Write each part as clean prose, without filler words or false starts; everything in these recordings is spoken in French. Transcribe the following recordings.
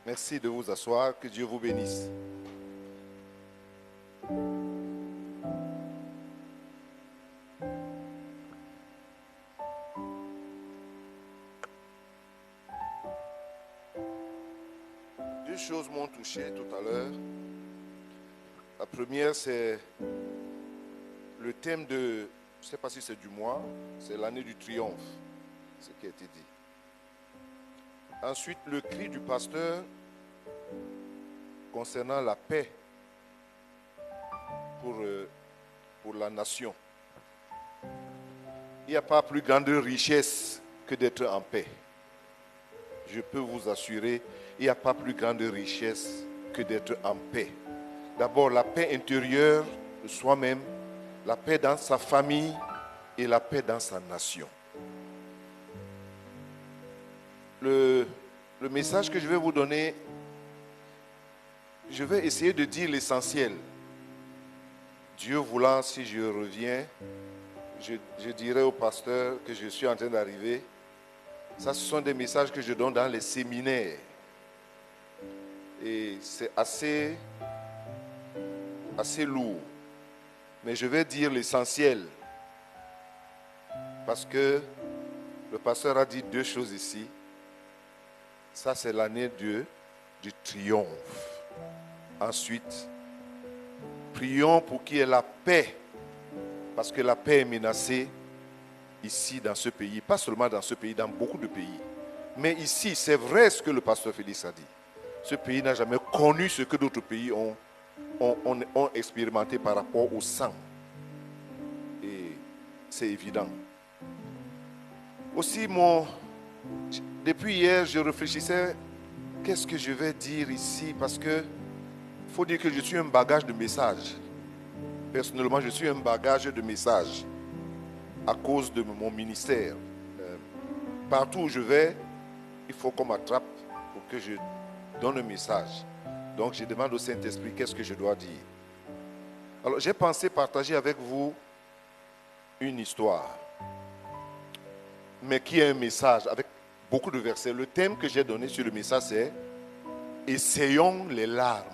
Merci de vous asseoir. Que Dieu vous bénisse. Deux choses m'ont touché tout à l'heure. La première, c'est le thème de, je ne sais pas si c'est du mois, c'est l'année du triomphe, ce qui a été dit. Ensuite, le cri du pasteur concernant la paix pour la nation. Il n'y a pas plus grande richesse que d'être en paix. Je peux vous assurer, il n'y a pas plus grande richesse que d'être en paix. D'abord, la paix intérieure de soi-même, la paix dans sa famille et la paix dans sa nation. Le message que je vais vous donner, je vais essayer de dire l'essentiel. Dieu voulant, si je reviens, je dirai au pasteur que je suis en train d'arriver. Ça, ce sont des messages que je donne dans les séminaires. Et c'est assez lourd. Mais je vais dire l'essentiel. Parce que le pasteur a dit deux choses ici. Ça, c'est l'année du triomphe. Ensuite, prions pour qu'il y ait la paix. Parce que la paix est menacée ici, dans ce pays. Pas seulement dans ce pays, dans beaucoup de pays. Mais ici, c'est vrai ce que le pasteur Félix a dit. Ce pays n'a jamais connu ce que d'autres pays ont expérimenté par rapport au sang. Et c'est évident. Aussi, depuis hier, je réfléchissais, qu'est-ce que je vais dire ici? Parce que il faut dire que je suis un bagage de messages. Personnellement, je suis un bagage de messages à cause de mon ministère. Partout où je vais, il faut qu'on m'attrape pour que je donne un message. Donc, je demande au Saint-Esprit qu'est-ce que je dois dire. Alors, j'ai pensé partager avec vous une histoire, mais qui est un message avec beaucoup de versets. Le thème que j'ai donné sur le message, c'est « Essayons les larmes ».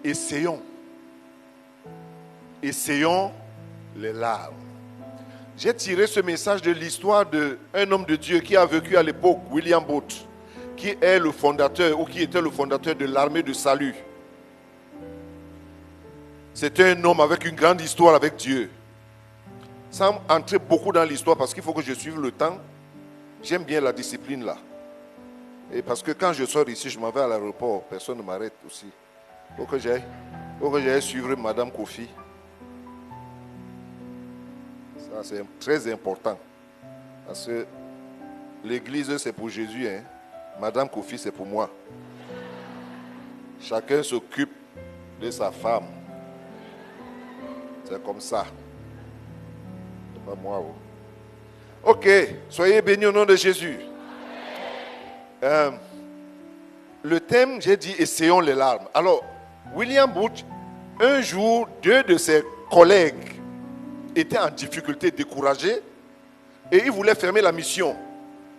Essayons les larmes. J'ai tiré ce message de l'histoire d'un homme de Dieu qui a vécu à l'époque, William Booth, qui est le fondateur ou qui était le fondateur de l'armée de salut. C'était un homme avec une grande histoire avec Dieu. Sans entrer beaucoup dans l'histoire parce qu'il faut que je suive le temps, j'aime bien la discipline là. Et parce que quand je sors ici, je m'en vais à l'aéroport, personne ne m'arrête aussi. Il faut que j'aille suivre Madame Kofi. Ça, c'est très important. Parce que l'église, c'est pour Jésus. Hein? Madame Kofi, c'est pour moi. Chacun s'occupe de sa femme. C'est comme ça. C'est pas moi. Oh. Ok, soyez bénis au nom de Jésus. Le thème, j'ai dit, essayons les larmes. Alors, William Booth, un jour, deux de ses collègues étaient en difficulté, découragés, et ils voulaient fermer la mission.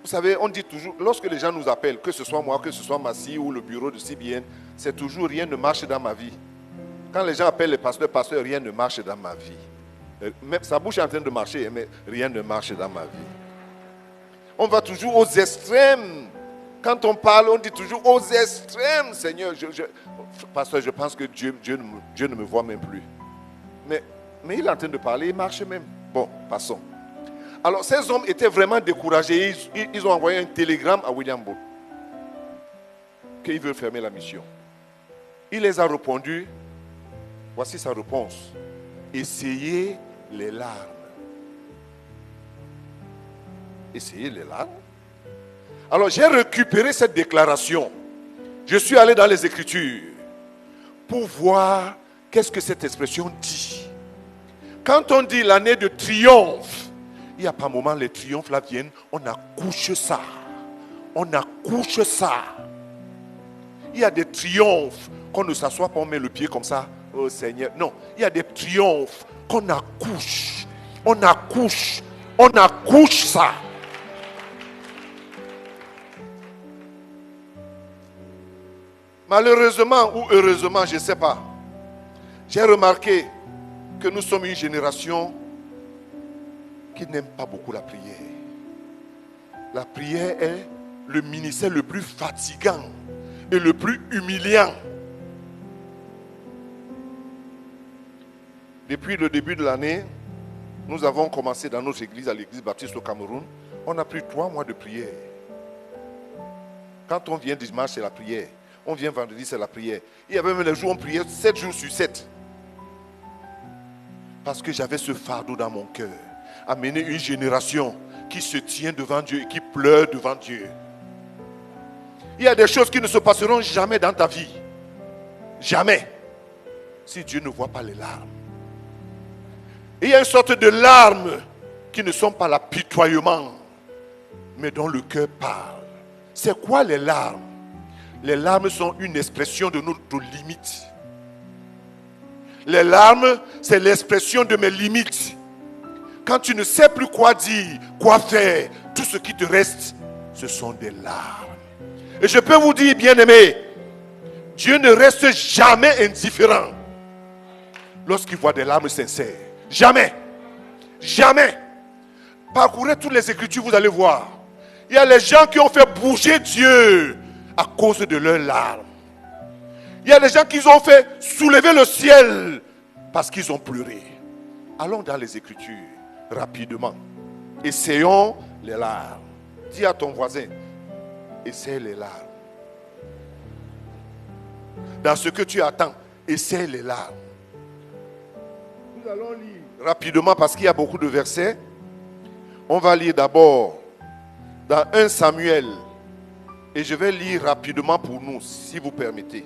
Vous savez, on dit toujours, lorsque les gens nous appellent, que ce soit moi, que ce soit Massi ou le bureau de CBN, c'est toujours rien ne marche dans ma vie. Quand les gens appellent les pasteurs, rien ne marche dans ma vie. Même sa bouche est en train de marcher, mais rien ne marche dans ma vie. On va toujours aux extrêmes. Quand on parle, on dit toujours aux extrêmes, Seigneur. Pasteur, je pense que Dieu ne me voit même plus. Mais il est en train de parler, il marche même. Bon, passons. Alors, ces hommes étaient vraiment découragés. Ils ont envoyé un télégramme à William Booth qu'il veut fermer la mission. Il les a répondu. Voici sa réponse. Essayez les larmes. Essayez les larmes. Alors, j'ai récupéré cette déclaration. Je suis allé dans les Écritures pour voir qu'est-ce que cette expression dit. Quand on dit l'année de triomphe, il n'y a pas un moment, les triomphes là viennent, on accouche ça. On accouche ça. Il y a des triomphes qu'on ne s'assoit pas, on met le pied comme ça. Oh Seigneur. Non, il y a des triomphes qu'on accouche. On accouche. On accouche ça. Malheureusement ou heureusement, je ne sais pas, j'ai remarqué que nous sommes une génération qui n'aime pas beaucoup la prière. La prière est le ministère le plus fatigant et le plus humiliant. Depuis le début de l'année, nous avons commencé dans notre église, à l'église baptiste au Cameroun, on a pris 3 mois de prière. Quand on vient dimanche, c'est la prière. On vient vendredi, c'est la prière. Il y avait même les jours où on priait 7 jours sur 7. Parce que j'avais ce fardeau dans mon cœur. Amener une génération qui se tient devant Dieu et qui pleure devant Dieu. Il y a des choses qui ne se passeront jamais dans ta vie. Jamais. Si Dieu ne voit pas les larmes. Il y a une sorte de larmes qui ne sont pas l'apitoiement, mais dont le cœur parle. C'est quoi les larmes? Les larmes sont une expression de notre limite. Les larmes, c'est l'expression de mes limites. Quand tu ne sais plus quoi dire, quoi faire, tout ce qui te reste, ce sont des larmes. Et je peux vous dire, bien-aimés, Dieu ne reste jamais indifférent lorsqu'il voit des larmes sincères. Jamais. Jamais. Parcourez toutes les Écritures, vous allez voir. Il y a les gens qui ont fait bouger Dieu à cause de leurs larmes. Il y a des gens qui ont fait soulever le ciel parce qu'ils ont pleuré. Allons dans les Écritures rapidement. Essayons les larmes. Dis à ton voisin, essaie les larmes. Dans ce que tu attends, essaie les larmes. Nous allons lire rapidement parce qu'il y a beaucoup de versets. On va lire d'abord dans 1 Samuel. Et je vais lire rapidement pour nous, si vous permettez.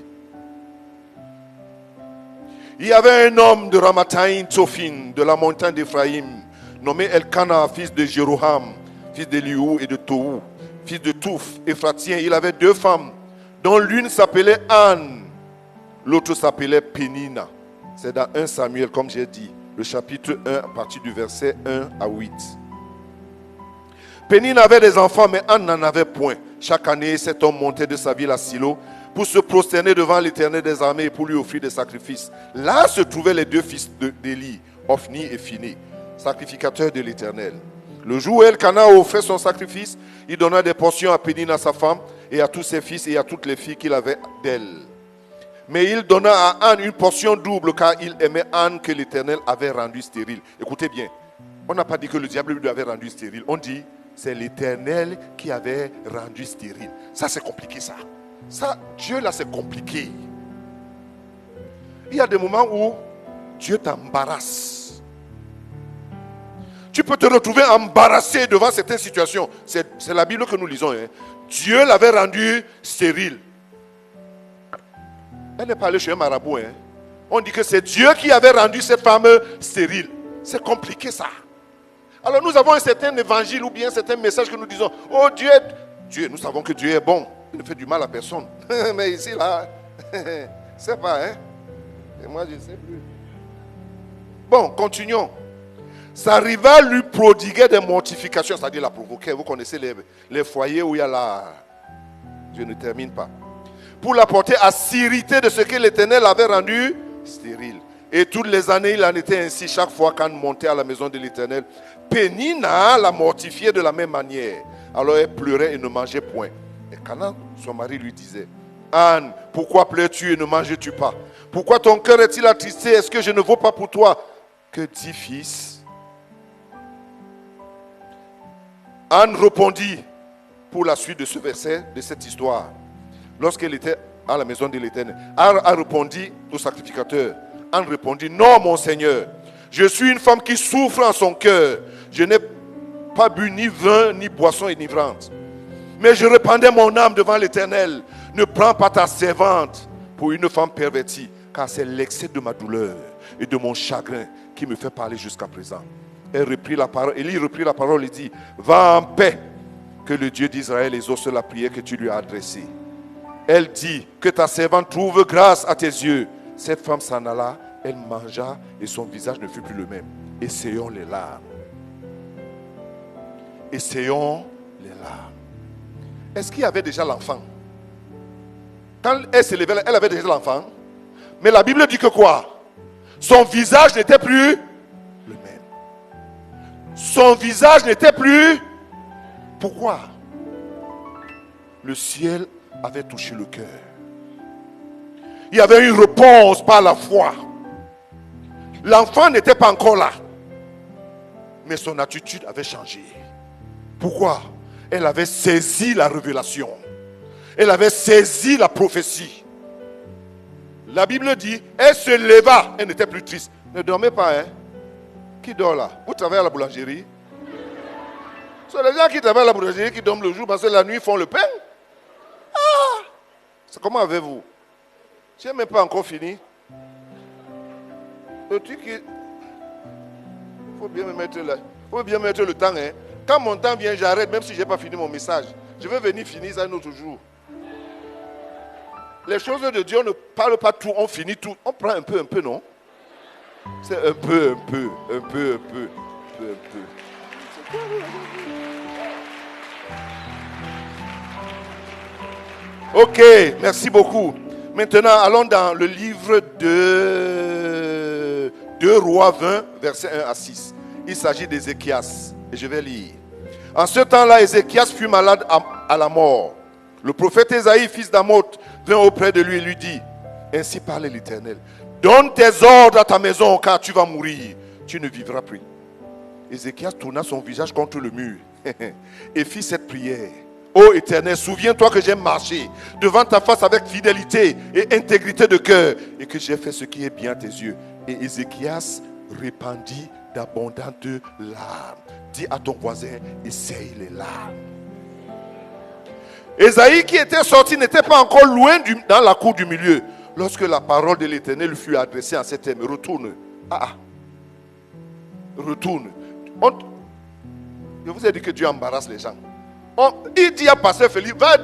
Il y avait un homme de Ramathaïm Tsophim, de la montagne d'Éphraïm, nommé Elkana, fils de Jéroham, fils d'Eliou et de Tohu, fils de Touf, Éphratien. Il avait 2 femmes, dont l'une s'appelait Anne, l'autre s'appelait Pénina. C'est dans 1 Samuel, comme j'ai dit, le chapitre 1, à partir du verset 1 à 8. Pénina avait des enfants, mais Anne n'en avait point. Chaque année, cet homme montait de sa ville à Silo pour se prosterner devant l'Éternel des armées et pour lui offrir des sacrifices. Là se trouvaient les 2 fils d'Élie, Ophni et Phiné, sacrificateurs de l'Éternel. Le jour où Elkana offrait son sacrifice, il donna des portions à Pénina, sa femme, et à tous ses fils et à toutes les filles qu'il avait d'elle. Mais il donna à Anne une portion double, car il aimait Anne que l'Éternel avait rendue stérile. Écoutez bien, on n'a pas dit que le diable lui avait rendu stérile. On dit, c'est l'Éternel qui avait rendu stérile. Ça, c'est compliqué, ça. Ça, Dieu, là, c'est compliqué. Il y a des moments où Dieu t'embarrasse. Tu peux te retrouver embarrassé devant certaines situations. C'est la Bible que nous lisons. Hein. Dieu l'avait rendu stérile. Elle n'est pas allée chez un marabout. Hein. On dit que c'est Dieu qui avait rendu cette femme stérile. C'est compliqué, ça. Alors nous avons un certain évangile ou bien un certain message que nous disons, oh Dieu, nous savons que Dieu est bon, il ne fait du mal à personne. Mais ici, là, c'est pas, hein. Et moi, je ne sais plus. Bon, continuons. Sa rivale lui prodiguait des mortifications, c'est-à-dire la provoquait. Vous connaissez les foyers où il y a la... Je ne termine pas. Pour la porter à s'irriter de ce que l'Éternel avait rendu stérile. Et toutes les années, il en était ainsi. Chaque fois qu'Anne montait à la maison de l'Éternel, Pénina la mortifiait de la même manière. Alors elle pleurait et ne mangeait point. Et quand son mari lui disait, Anne, pourquoi pleures-tu et ne manges-tu pas? Pourquoi ton cœur est-il attristé? Est-ce que je ne vaux pas pour toi que 10 fils? Anne répondit pour la suite de ce verset, de cette histoire. Lorsqu'elle était à la maison de l'Éternel, Anne a répondu au sacrificateur. Anne répondit, non mon Seigneur, je suis une femme qui souffre en son cœur. Je n'ai pas bu ni vin, ni boisson enivrante. Mais je répandais mon âme devant l'Éternel. Ne prends pas ta servante pour une femme pervertie, car c'est l'excès de ma douleur et de mon chagrin qui me fait parler jusqu'à présent. Elle reprit la parole, Élie reprit la parole et dit, va en paix, que le Dieu d'Israël exauce la prière que tu lui as adressée. Elle dit, que ta servante trouve grâce à tes yeux. Cette femme s'en alla, elle mangea et son visage ne fut plus le même. Essayons les larmes. essayons les larmes. Est-ce qu'il y avait déjà l'enfant? Quand elle se levait, elle avait déjà l'enfant. Mais la Bible dit que quoi? Son visage n'était plus le même. Son visage n'était plus. Pourquoi? Le ciel avait touché le cœur. Il y avait une réponse par la foi. L'enfant n'était pas encore là. Mais son attitude avait changé. Pourquoi? Elle avait saisi la révélation. Elle avait saisi la prophétie. La Bible dit, elle se leva, elle n'était plus triste. Ne dormez pas, hein? Qui dort là? Vous travaillez à la boulangerie? C'est les gens qui travaillent à la boulangerie qui dorment le jour parce que la nuit font le pain. Ah! C'est comment avez-vous? Je n'ai même pas encore fini. Le truc qui... Il faut bien me mettre là. Il faut bien mettre le temps, hein? Quand mon temps vient, j'arrête, même si je n'ai pas fini mon message. Je vais venir finir ça un autre jour. Les choses de Dieu, on ne parle pas tout, on finit tout. On prend un peu, non? C'est un peu. Ok, merci beaucoup. Maintenant, allons dans le livre de 2 Rois 20, versets 1 à 6. Il s'agit d'Ézéchias. Et je vais lire. En ce temps-là, Ézéchias fut malade à la mort. Le prophète Ésaïe, fils d'Amoth, vint auprès de lui et lui dit, ainsi parle l'Éternel, donne tes ordres à ta maison car tu vas mourir, tu ne vivras plus. Ézéchias tourna son visage contre le mur et fit cette prière. Ô Éternel, souviens-toi que j'ai marché devant ta face avec fidélité et intégrité de cœur et que j'ai fait ce qui est bien à tes yeux. Et Ézéchias répandit d'abondantes larmes. Dis à ton voisin, essaye les larmes. Ésaïe qui était sorti n'était pas encore loin dans la cour du milieu lorsque la parole de l'Éternel fut adressée en ces termes. Retourne. Retourne. Je vous ai dit que Dieu embarrasse les gens. Il dit à pasteur Félix, va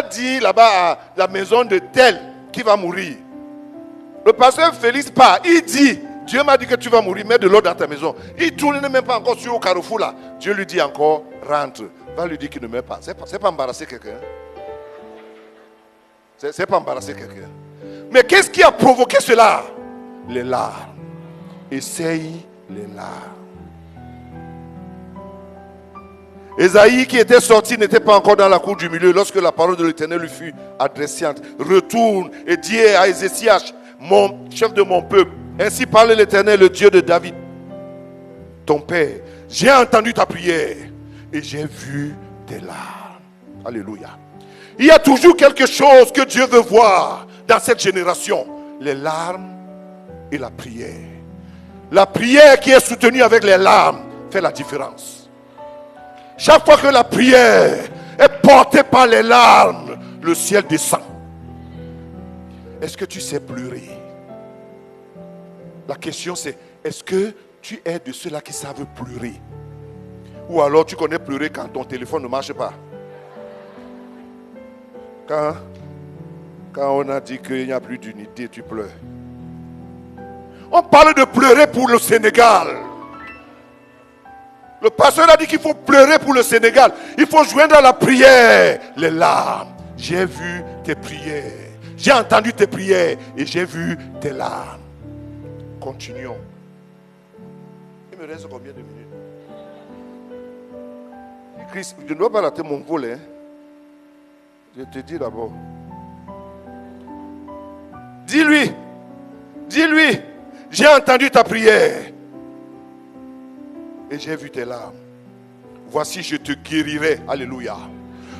dire là-bas à la maison de tel qui va mourir. Le pasteur Félix part, il dit, Dieu m'a dit que tu vas mourir, mets de l'eau dans ta maison. Il tourne même pas encore sur le carrefour là. Dieu lui dit encore, rentre. Va lui dire qu'il ne meurt pas. C'est pas embarrasser quelqu'un. C'est pas embarrasser quelqu'un. Mais qu'est-ce qui a provoqué cela? Les larmes. Essaye les larmes. Ésaïe qui était sorti n'était pas encore dans la cour du milieu lorsque la parole de l'Éternel lui fut adressée. Retourne et dis à Ézéchias, mon chef de mon peuple, ainsi parle l'Éternel, le Dieu de David, ton père. J'ai entendu ta prière et j'ai vu tes larmes. Alléluia. Il y a toujours quelque chose que Dieu veut voir dans cette génération. Les larmes et la prière. La prière qui est soutenue avec les larmes fait la différence. Chaque fois que la prière est portée par les larmes, le ciel descend. Est-ce que tu sais pleurer? La question c'est, est-ce que tu es de ceux-là qui savent pleurer? Ou alors tu connais pleurer quand ton téléphone ne marche pas? Quand on a dit qu'il n'y a plus d'unité, tu pleures. On parle de pleurer pour le Sénégal. Le pasteur a dit qu'il faut pleurer pour le Sénégal. Il faut joindre à la prière les larmes. J'ai vu tes prières. J'ai entendu tes prières et j'ai vu tes larmes. Continuons. Il me reste combien de minutes? Christ, je ne dois pas rater mon vol. Je te dis d'abord. Dis-lui, j'ai entendu ta prière et j'ai vu tes larmes. Voici, je te guérirai. Alléluia.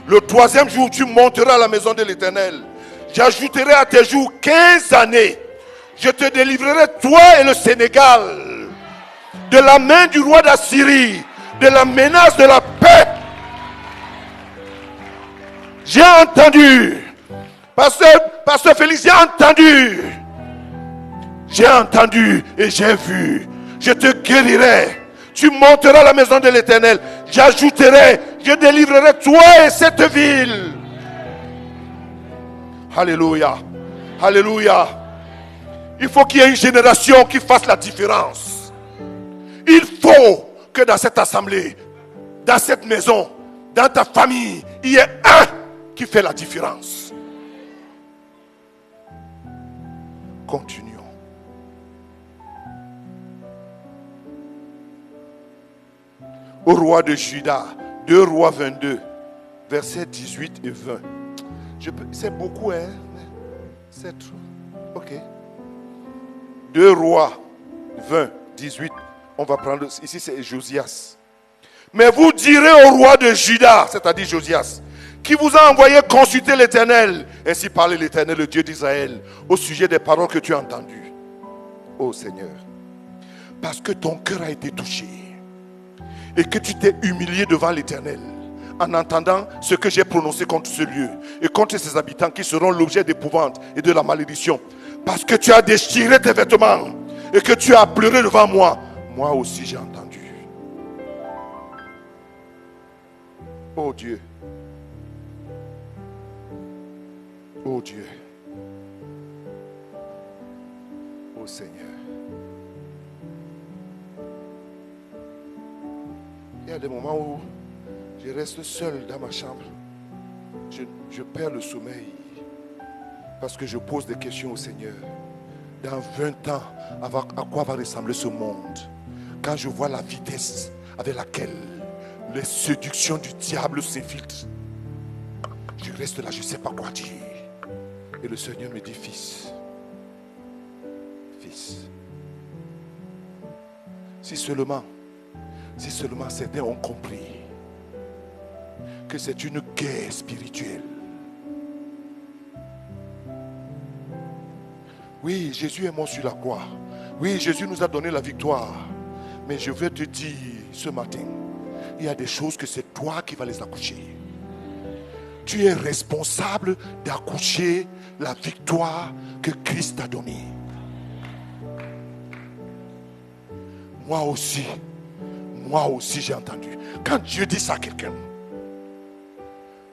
Le 3e jour, tu monteras à la maison de l'Éternel. J'ajouterai à tes jours 15 années. Je te délivrerai, toi et le Sénégal, de la main du roi d'Assyrie, de la menace de la paix. J'ai entendu. Pasteur Félix, j'ai entendu et j'ai vu. Je te guérirai. Tu monteras à la maison de l'Éternel. J'ajouterai, je délivrerai toi et cette ville. Alléluia. Alléluia. Il faut qu'il y ait une génération qui fasse la différence. Il faut que dans cette assemblée, dans cette maison, dans ta famille, il y ait un qui fait la différence. Continuons. Au roi de Juda, 2 Rois 22, versets 18 et 20. C'est beaucoup, hein? C'est trop. Ok. 2 Rois 20, 18. On va prendre, ici c'est Josias. Mais vous direz au roi de Juda, c'est-à-dire Josias, qui vous a envoyé consulter l'Éternel. Ainsi parlait l'Éternel, le Dieu d'Israël, au sujet des paroles que tu as entendues. Ô Seigneur, parce que ton cœur a été touché et que tu t'es humilié devant l'Éternel en entendant ce que j'ai prononcé contre ce lieu et contre ses habitants qui seront l'objet d'épouvante et de la malédiction. Parce que tu as déchiré tes vêtements et que tu as pleuré devant moi. Moi aussi j'ai entendu. Oh Dieu. Oh Dieu. Oh Seigneur. Il y a des moments où je reste seul dans ma chambre. Je perds le sommeil parce que je pose des questions au Seigneur. Dans 20 ans, à quoi va ressembler ce monde? Quand je vois la vitesse avec laquelle les séductions du diable s'infiltrent, je reste là, je ne sais pas quoi dire. Et le Seigneur me dit, fils, si seulement certains ont compris que c'est une guerre spirituelle. Oui, Jésus est mort sur la croix. Oui, Jésus nous a donné la victoire. Mais je veux te dire ce matin, il y a des choses que c'est toi qui vas les accoucher. Tu es responsable d'accoucher la victoire que Christ t'a donnée. Moi aussi j'ai entendu. Quand Dieu dit ça à quelqu'un,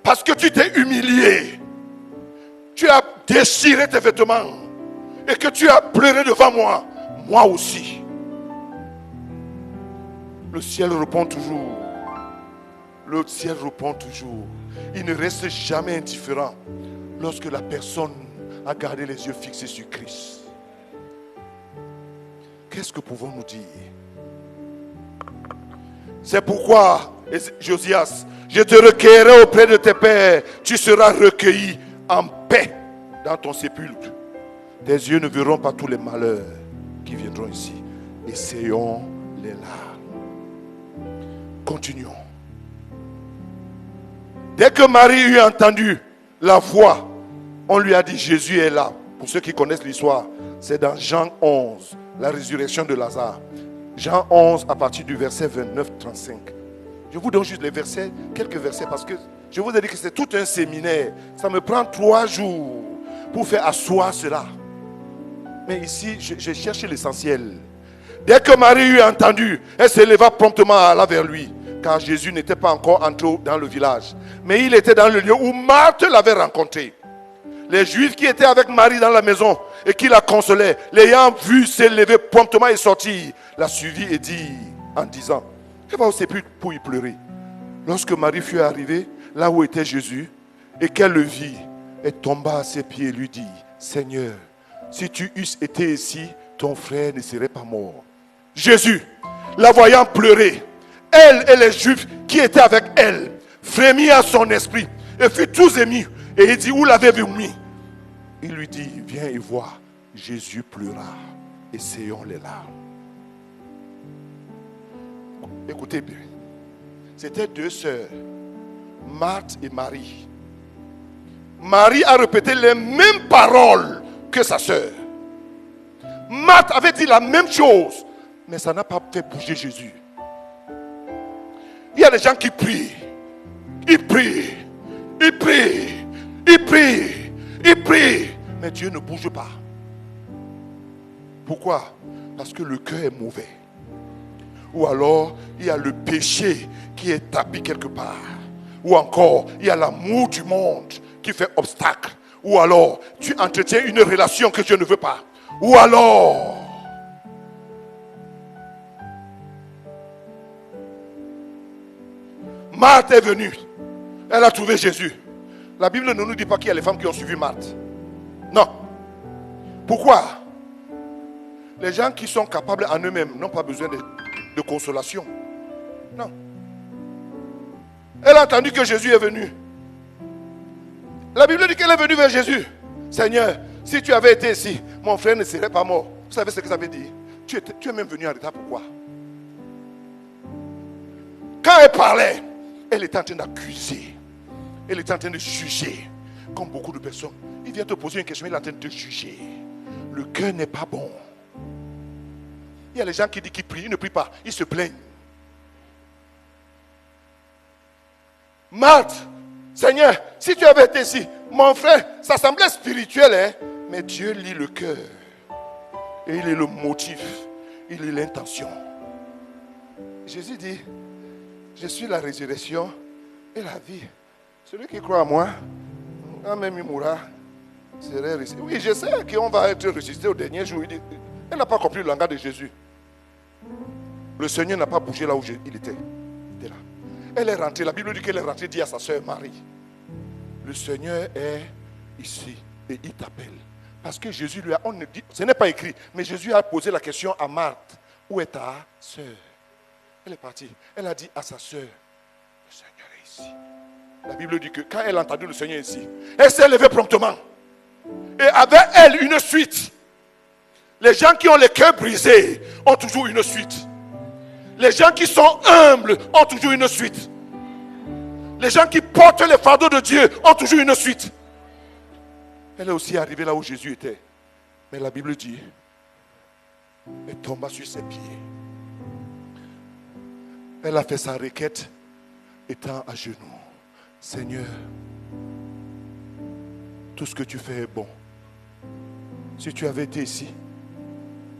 parce que tu t'es humilié, tu as déchiré tes vêtements et que tu as pleuré devant moi, moi aussi. Le ciel répond toujours. Le ciel répond toujours. Il ne reste jamais indifférent lorsque la personne a gardé les yeux fixés sur Christ. Qu'est-ce que pouvons-nous dire? C'est pourquoi, Josias, je te recueillerai auprès de tes pères. Tu seras recueilli en paix dans ton sépulcre. Tes yeux ne verront pas tous les malheurs qui viendront ici. Essayons les larmes. Continuons. Dès que Marie eut entendu la voix, on lui a dit, Jésus est là. Pour ceux qui connaissent l'histoire, c'est dans Jean 11, la résurrection de Lazare. Jean 11 à partir du verset 29-35. Je vous donne juste les versets, quelques versets, parce que je vous ai dit que c'est tout un séminaire. Ça me prend 3 jours pour faire asseoir cela. Mais ici, j'ai cherché l'essentiel. Dès que Marie eut entendu, elle se leva promptement à aller vers lui. Car Jésus n'était pas encore entré dans le village. Mais il était dans le lieu où Marthe l'avait rencontré. Les Juifs qui étaient avec Marie dans la maison et qui la consolaient, l'ayant vue s'élever promptement et sortir, la suivit et dit en disant, elle va au sépulcre pour y pleurer. Lorsque Marie fut arrivée là où était Jésus et qu'elle le vit, elle tomba à ses pieds et lui dit, Seigneur, si tu eusses été ici, ton frère ne serait pas mort. Jésus, la voyant pleurer, elle et les Juifs qui étaient avec elle, frémit à son esprit et fut tous émus. Et il dit, où l'avez-vous mis? Il lui dit, viens et vois. Jésus pleura. Essayons les larmes. Écoutez bien. C'était 2 sœurs, Marthe et Marie. Marie a répété les mêmes paroles que sa sœur. Marthe avait dit la même chose, mais ça n'a pas fait bouger Jésus. Il y a des gens qui prient. Ils prient. Ils prient. Ils prient. Ils prient. Mais Dieu ne bouge pas. Pourquoi? Parce que le cœur est mauvais. Ou alors, il y a le péché qui est tapis quelque part. Ou encore, il y a l'amour du monde qui fait obstacle. Ou alors, tu entretiens une relation que Dieu ne veut pas. Ou alors, Marthe est venue. Elle a trouvé Jésus. La Bible ne nous dit pas qu'il y a les femmes qui ont suivi Marthe. Non. Pourquoi? Les gens qui sont capables en eux-mêmes n'ont pas besoin de consolation. Non. Elle a entendu que Jésus est venu. La Bible dit qu'elle est venue vers Jésus. Seigneur, si tu avais été ici, mon frère ne serait pas mort. Vous savez ce que ça veut dire? Tu es même venu en retard. Pourquoi? Quand elle parlait, elle était en train d'accuser. Elle était en train de juger. Comme beaucoup de personnes. Il vient te poser une question, il est en train de te juger. Le cœur n'est pas bon. Il y a les gens qui disent qu'ils prient, ils ne prient pas, ils se plaignent. Marthe, Seigneur, si tu avais été ici, mon frère, ça semblait spirituel, hein? Mais Dieu lit le cœur. Et il est le motif, il est l'intention. Jésus dit, je suis la résurrection et la vie. Celui qui croit à moi, quand même il mourra, serait ressuscité. Oui, je sais qu'on va être ressuscité au dernier jour. Elle n'a pas compris le langage de Jésus. Le Seigneur n'a pas bougé là où il était. Il était là. Elle est rentrée, la Bible dit qu'elle est rentrée, dit à sa soeur Marie, le Seigneur est ici et il t'appelle. Parce que Jésus lui a, on ne dit, ce n'est pas écrit, mais Jésus a posé la question à Marthe, où est ta soeur? Elle est partie, elle a dit à sa soeur, le Seigneur est ici. La Bible dit que quand elle a entendu le Seigneur ici, elle s'est levée promptement. Et avec elle une suite. Les gens qui ont les cœurs brisés ont toujours une suite. Les gens qui sont humbles ont toujours une suite. Les gens qui portent les fardeaux de Dieu ont toujours une suite. Elle est aussi arrivée là où Jésus était. Mais la Bible dit, elle tomba sur ses pieds. Elle a fait sa requête étant à genoux. Seigneur, tout ce que tu fais est bon. Si tu avais été ici,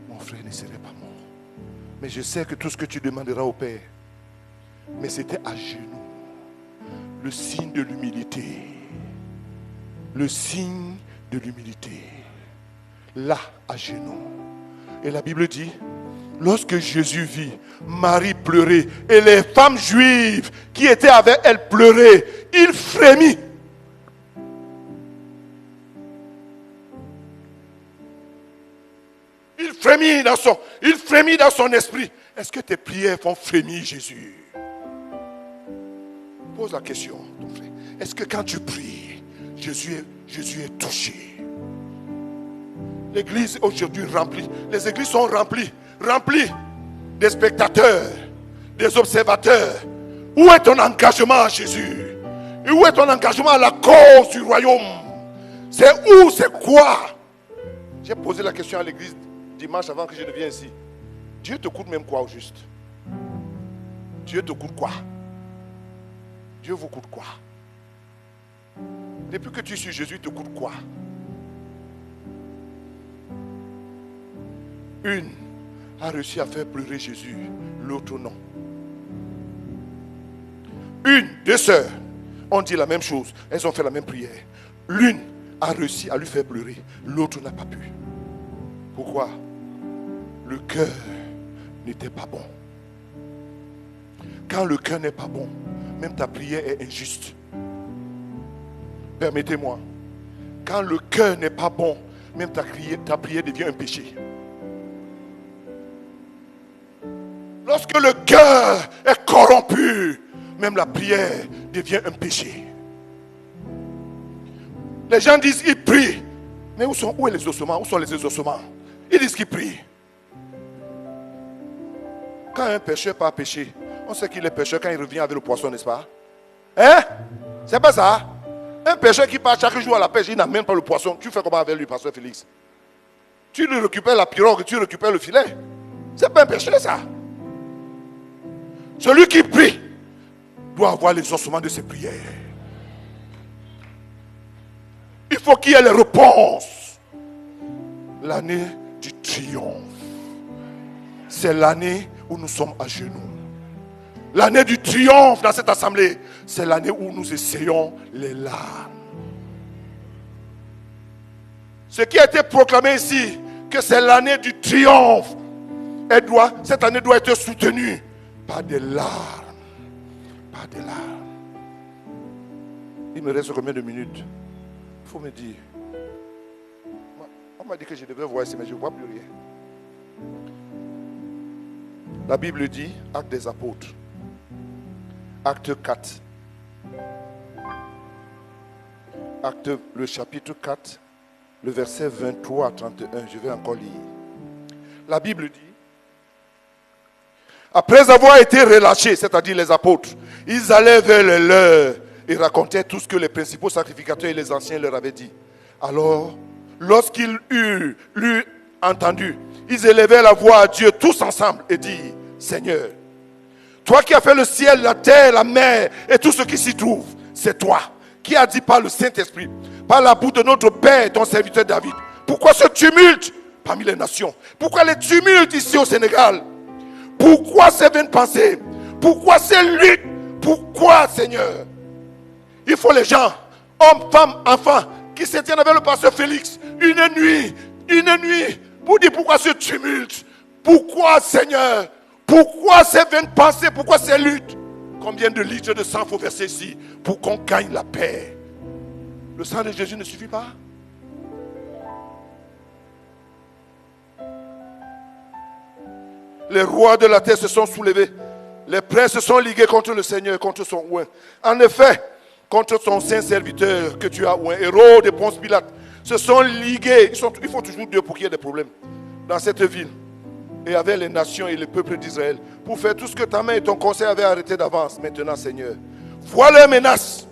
mon frère ne serait pas mort. Mais je sais que tout ce que tu demanderas au Père, mais c'était à genoux. Le signe de l'humilité. Le signe de l'humilité. Là, à genoux. Et la Bible dit, lorsque Jésus vit Marie pleurer et les femmes juives qui étaient avec elle pleuraient, il frémit. Il frémit dans son esprit. Est-ce que tes prières font frémir Jésus? Pose la question, ton frère. Est-ce que quand tu pries, Jésus est touché? L'église aujourd'hui remplie. Les églises sont remplies des spectateurs, des observateurs. Où est ton engagement à Jésus? Et où est ton engagement à la cause du royaume? C'est où, c'est quoi? J'ai posé la question à l'église dimanche avant que je ne vienne ici. Dieu te coûte même quoi au juste? Dieu te coûte quoi? Dieu vous coûte quoi? Depuis que tu suis Jésus, il te coûte quoi? Une a réussi à faire pleurer Jésus, l'autre non. Deux sœurs ont dit la même chose, elles ont fait la même prière. L'une a réussi à lui faire pleurer, l'autre n'a pas pu. Pourquoi? Le cœur n'était pas bon. Quand le cœur n'est pas bon, même ta prière est injuste. Permettez-moi. Quand le cœur n'est pas bon, même ta prière devient un péché. Lorsque le cœur est corrompu, même la prière devient un péché. Les gens disent ils prient. Mais où sont les ossements? Où sont les ossements? Ils disent qu'ils prient. Quand un pécheur part pécher, on sait qu'il est pécheur quand il revient avec le poisson, n'est-ce pas? Hein? C'est pas ça? Un pêcheur qui part chaque jour à la pêche, il n'amène pas le poisson. Tu fais comment avec lui, pasteur Félix? Tu lui récupères la pirogue, tu récupères le filet. C'est pas un pêcheur ça. Celui qui prie doit avoir les ossements de ses prières. Il faut qu'il y ait les réponses. L'année du triomphe. C'est l'année où nous sommes à genoux. L'année du triomphe dans cette assemblée, c'est l'année où nous essayons les larmes. Ce qui a été proclamé ici, que c'est l'année du triomphe, cette année doit être soutenue par des larmes, par des larmes. Il me reste combien de minutes? Il faut me dire. On m'a dit que je devais voir ici, mais je ne vois plus rien. La Bible dit, Actes des Apôtres, Acte 4. Acte, le chapitre 4, le verset 23 à 31. Je vais encore lire. La Bible dit, après avoir été relâchés, c'est-à-dire les apôtres, ils allaient vers les leurs et racontaient tout ce que les principaux sacrificateurs et les anciens leur avaient dit. Alors, lorsqu'ils eurent entendu, ils élevèrent la voix à Dieu tous ensemble et dirent, Seigneur, toi qui as fait le ciel, la terre, la mer et tout ce qui s'y trouve, c'est toi qui as dit par le Saint-Esprit, par la bouche de notre Père, ton serviteur David. Pourquoi ce tumulte parmi les nations? Pourquoi les tumultes ici au Sénégal? Pourquoi ces vaines pensées? Pourquoi ces luttes? Pourquoi, Seigneur? Il faut les gens, hommes, femmes, enfants, qui se tiennent avec le pasteur Félix une nuit, pour dire pourquoi ce tumulte? Pourquoi, Seigneur? Pourquoi ces vaines pensées? Pourquoi ces luttes? Combien de litres de sang faut verser ici pour qu'on gagne la paix? Le sang de Jésus ne suffit pas? Les rois de la terre se sont soulevés. Les princes se sont ligués contre le Seigneur, contre son oint. En effet, contre son saint serviteur que tu as oint, Hérode et Ponce Pilate, se sont ligués. Il faut toujours Dieu pour qu'il y ait des problèmes dans cette ville. Et avec les nations et le peuple d'Israël, pour faire tout ce que ta main et ton conseil avaient arrêté d'avance. Maintenant, Seigneur, vois les menaces.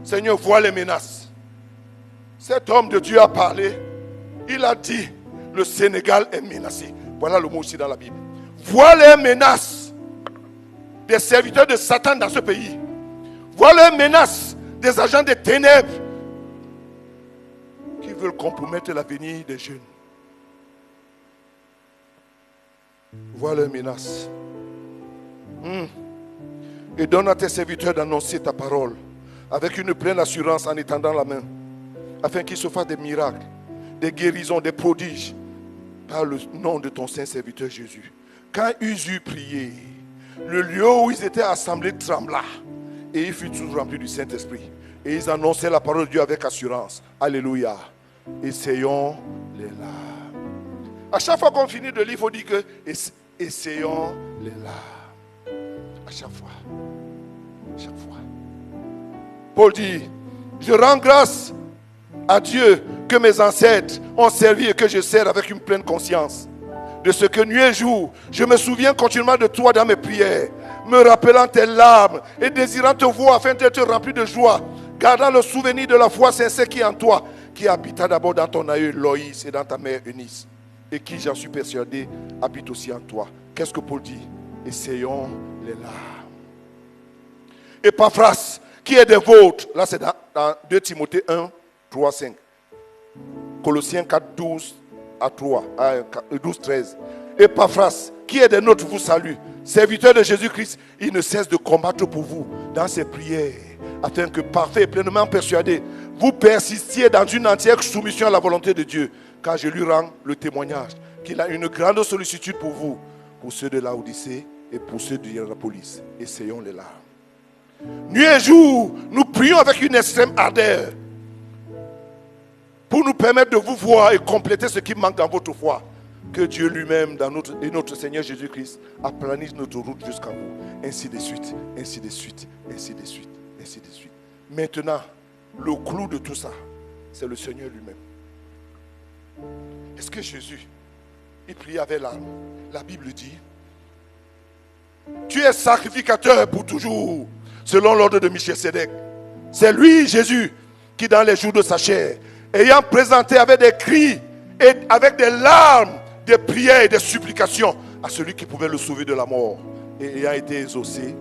Seigneur, vois les menaces. Cet homme de Dieu a parlé. Il a dit, le Sénégal est menacé. Voilà le mot aussi dans la Bible. Vois les menaces des serviteurs de Satan dans ce pays. Vois les menaces des agents des ténèbres qui veulent compromettre l'avenir des jeunes. Vois les menaces. Et donne à tes serviteurs d'annoncer ta parole avec une pleine assurance en étendant la main, afin qu'il se fasse des miracles, des guérisons, des prodiges, par le nom de ton saint serviteur Jésus. Quand ils eurent prié, le lieu où ils étaient assemblés trembla, et ils furent tous remplis du Saint-Esprit. Et ils annonçaient la parole de Dieu avec assurance. Alléluia. Essayons les larmes. À chaque fois qu'on finit de lire, il faut dire que essayons les larmes. À chaque fois. À chaque fois. Paul dit, je rends grâce à Dieu que mes ancêtres ont servi et que je sers avec une pleine conscience. De ce que nuit et jour, je me souviens continuellement de toi dans mes prières, me rappelant tes larmes et désirant te voir afin d'être rempli de joie, gardant le souvenir de la foi sincère qui est en toi, qui habita d'abord dans ton aïeul Loïs et dans ta mère Eunice, et qui, j'en suis persuadé, habite aussi en toi. Qu'est-ce que Paul dit? Essayons les larmes. Epaphras, qui est des vôtres, là c'est dans 2 Timothée 1, 3, 5. Colossiens 4, 12 à 3, 12, 13. Epaphras, qui est des nôtres, vous salue. Serviteur de Jésus-Christ, il ne cesse de combattre pour vous dans ses prières, afin que, parfait et pleinement persuadé, vous persistiez dans une entière soumission à la volonté de Dieu. Car je lui rends le témoignage qu'il a une grande sollicitude pour vous, pour ceux de Laodicée et pour ceux de Hiérapolis. Essayons les larmes. Nuit et jour, nous prions avec une extrême ardeur pour nous permettre de vous voir et compléter ce qui manque dans votre foi. Que Dieu lui-même et notre Seigneur Jésus-Christ aplanisse notre route jusqu'à vous. Ainsi de suite, ainsi de suite, ainsi de suite, ainsi de suite. Maintenant, le clou de tout ça, c'est le Seigneur lui-même. Est-ce que Jésus, il priait avec larmes? La Bible dit, tu es sacrificateur pour toujours, selon l'ordre de Melchisédek. C'est lui, Jésus, qui dans les jours de sa chair, ayant présenté avec des cris et avec des larmes, des prières et des supplications à celui qui pouvait le sauver de la mort, et ayant été exaucé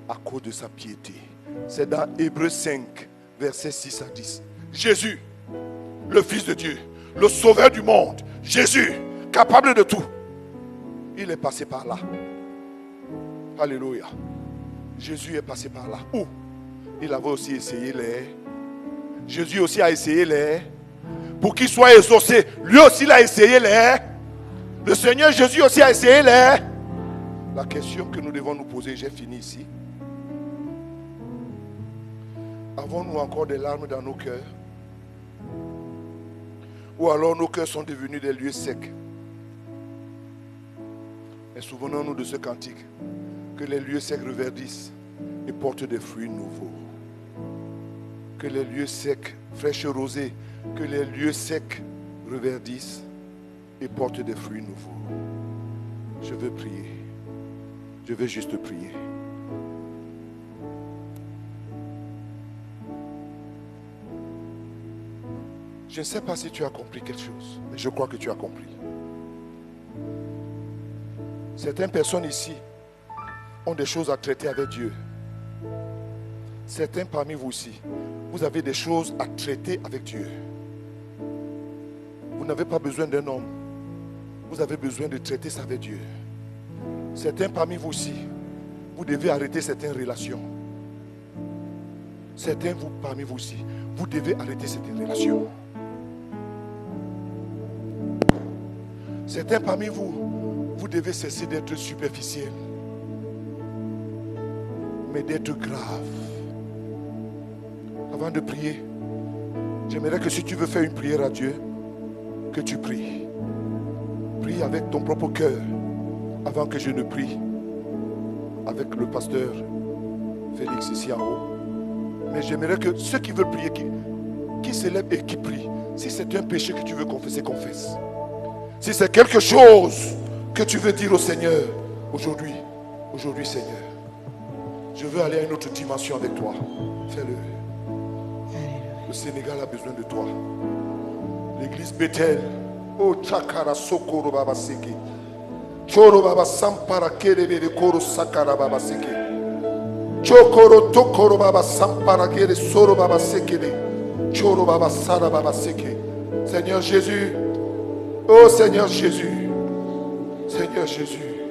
à cause de sa piété. C'est dans Hébreux 5, versets 6 à 10. Jésus, le Fils de Dieu, le Sauveur du monde, Jésus, capable de tout, il est passé par là. Alléluia. Jésus est passé par là. Où? Il avait aussi essayé les... Jésus aussi a essayé les... Pour qu'il soit exaucé, lui aussi il a essayé les... Le Seigneur Jésus aussi a essayé les... La question que nous devons nous poser, j'ai fini ici. Avons-nous encore des larmes dans nos cœurs? Ou alors nos cœurs sont devenus des lieux secs? Et souvenons-nous de ce cantique, que les lieux secs reverdissent et portent des fruits nouveaux. Que les lieux secs, fraîches rosées, que les lieux secs reverdissent et portent des fruits nouveaux. Je veux prier. Je veux juste prier. Je ne sais pas si tu as compris quelque chose, mais je crois que tu as compris. Certaines personnes ici ont des choses à traiter avec Dieu. Certains parmi vous aussi, vous avez des choses à traiter avec Dieu. Vous n'avez pas besoin d'un homme. Vous avez besoin de traiter ça avec Dieu. Certains parmi vous aussi, vous devez arrêter certaines relations. Certains parmi vous aussi, vous devez arrêter certaines relations. Certains parmi vous, vous devez cesser d'être superficiel, mais d'être grave. Avant de prier, j'aimerais que si tu veux faire une prière à Dieu, que tu pries. Prie avec ton propre cœur, avant que je ne prie avec le pasteur Félix ici en haut. Mais j'aimerais que ceux qui veulent prier, qui s'élèvent et qui prient, si c'est un péché que tu veux confesser, confesse. Si c'est quelque chose que tu veux dire au Seigneur, aujourd'hui Seigneur, je veux aller à une autre dimension avec toi. Fais-le. Le Sénégal a besoin de toi. L'église Bethel. Oh, Chakara Sokoro Baba Seki. Choro Baba Sampara Kerebe de Koro Sakara Baba Seki. Chokoro Tokoro Baba Sampara Kere Soro Baba Seki. Choro Baba Sara Baba Seki. Seigneur Jésus. Oh Seigneur Jésus. Seigneur Jésus.